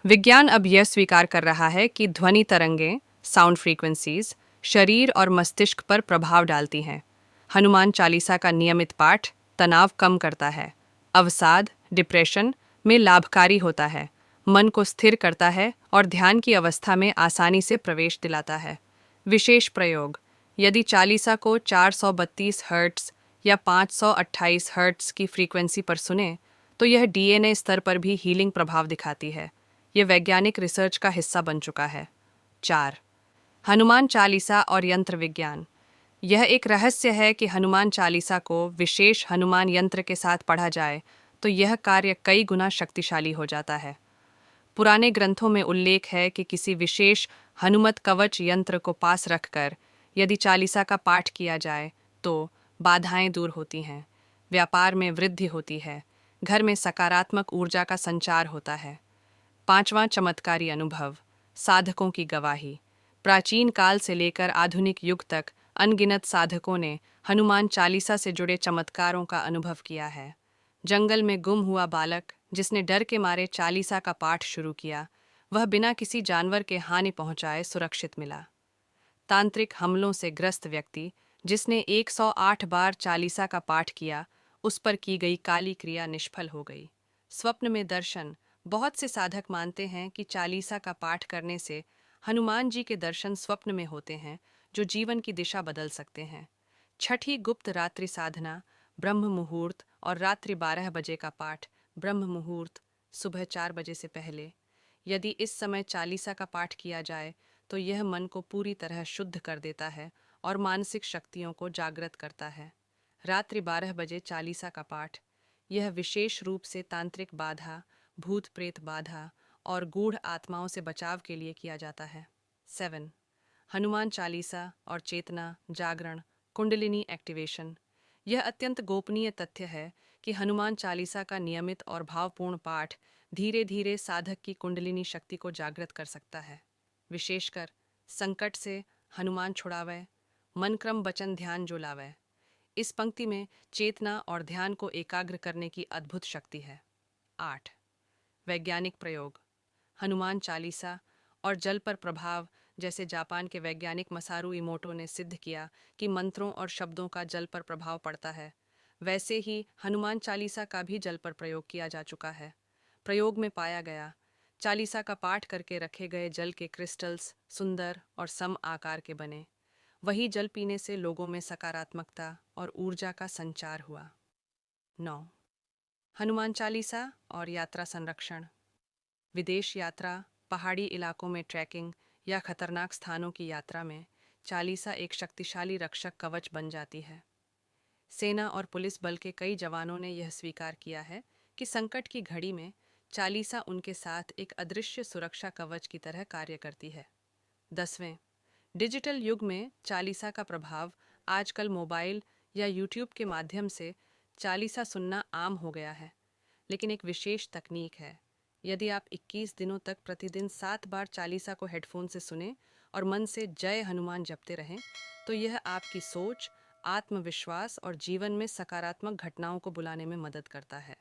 विज्ञान अब यह स्वीकार कर रहा है कि ध्वनि तरंगें, साउंड फ्रीक्वेंसीज, शरीर और मस्तिष्क पर प्रभाव डालती हैं। हनुमान चालीसा का नियमित पाठ तनाव कम करता है, अवसाद, डिप्रेशन में लाभकारी होता है, मन को स्थिर करता है और ध्यान की अवस्था में आसानी से प्रवेश दिलाता है। विशेष प्रयोग: यदि चालीसा को 432 हर्ट्ज या 528 हर्ट्ज की फ्रीक्वेंसी पर सुने, तो यह डीएनए स्तर पर भी हीलिंग प्रभाव दिखाती है। यह वैज्ञानिक रिसर्च का हिस्सा बन चुका है। 4. हनुमान चालीसा और यंत्र विज्ञान। यह एक रहस्य है कि हनुमान चालीसा को विशेष हनुमान यंत्र के साथ पढ़ा जाए तो यह कार्य कई गुना शक्तिशाली हो जाता है। पुराने ग्रंथों में उल्लेख है कि किसी विशेष हनुमत कवच यंत्र को पास रखकर यदि चालीसा का पाठ किया जाए तो बाधाएं दूर होती हैं, व्यापार में वृद्धि होती है, घर में सकारात्मक ऊर्जा का संचार होता है। 5वां चमत्कारी अनुभव, साधकों की गवाही। प्राचीन काल से लेकर आधुनिक युग तक अनगिनत साधकों ने हनुमान चालीसा से जुड़े चमत्कारों का अनुभव किया है। जंगल में गुम हुआ बालक जिसने डर के मारे चालीसा का पाठ शुरू किया, वह बिना किसी जानवर के हानि पहुंचाए सुरक्षित मिला। तांत्रिक हमलों से ग्रस्त व्यक्ति जिसने 108 बार चालीसा का पाठ किया, उस पर की गई काली क्रिया निष्फल हो गई। स्वप्न में दर्शन। बहुत से साधक मानते हैं कि चालीसा का पाठ करने से हनुमान जी के दर्शन स्वप्न में होते हैं, जो जीवन की दिशा बदल सकते हैं। छठी गुप्त रात्रि साधना, ब्रह्म मुहूर्त और रात्रि 12 बजे का पाठ। ब्रह्म मुहूर्त सुबह 4 बजे से पहले। यदि इस समय चालीसा का पाठ किया जाए तो यह मन को पूरी तरह शुद्ध कर देता है और मानसिक शक्तियों को जागृत करता है। रात्रि 12 बजे चालीसा का पाठ। यह विशेष रूप से तांत्रिक बाधा, भूत प्रेत बाधा और गूढ़ आत्माओं से बचाव के लिए किया जाता है। 7. हनुमान चालीसा और चेतना, जागरण, कुंडलिनी एक्टिवेशन। यह अत्यंत गोपनीय तथ्य है कि हनुमान चालीसा का नियमित और भावपूर्ण पाठ धीरे धीरे साधक की कुंडलिनी शक्ति को जागृत कर सकता है। विशेषकर संकट से हनुमान छुड़ावे, मन क्रम वचन ध्यान जो लावे। इस पंक्ति में चेतना और ध्यान को एकाग्र करने की अद्भुत शक्ति है। 8. वैज्ञानिक प्रयोग: हनुमान चालीसा और जल पर प्रभाव। जैसे जापान के वैज्ञानिक मसारू इमोटो ने सिद्ध किया कि मंत्रों और शब्दों का जल पर प्रभाव पड़ता है, वैसे ही हनुमान चालीसा का भी जल पर प्रयोग किया जा चुका है। प्रयोग में पाया गया, चालीसा का पाठ करके रखे गए जल के क्रिस्टल्स सुंदर और सम आकार के बने। वही जल पीने से लोगों में सकारात्मकता और ऊर्जा का संचार हुआ। 9. हनुमान चालीसा और यात्रा संरक्षण। विदेश यात्रा, पहाड़ी इलाकों में ट्रैकिंग या खतरनाक स्थानों की यात्रा में चालीसा एक शक्तिशाली रक्षक कवच बन जाती है। सेना और पुलिस बल के कई जवानों ने यह स्वीकार किया है कि संकट की घड़ी में चालीसा उनके साथ एक अदृश्य सुरक्षा कवच की तरह कार्य करती है। 10वें, डिजिटल युग में चालीसा का प्रभाव। आजकल मोबाइल या यूट्यूब के माध्यम से चालीसा सुनना आम हो गया है, लेकिन एक विशेष तकनीक है। यदि आप 21 दिनों तक प्रतिदिन 7 बार चालीसा को हेडफोन से सुने और मन से जय हनुमान जपते रहें, तो यह आपकी सोच, आत्मविश्वास और जीवन में सकारात्मक घटनाओं को बुलाने में मदद करता है।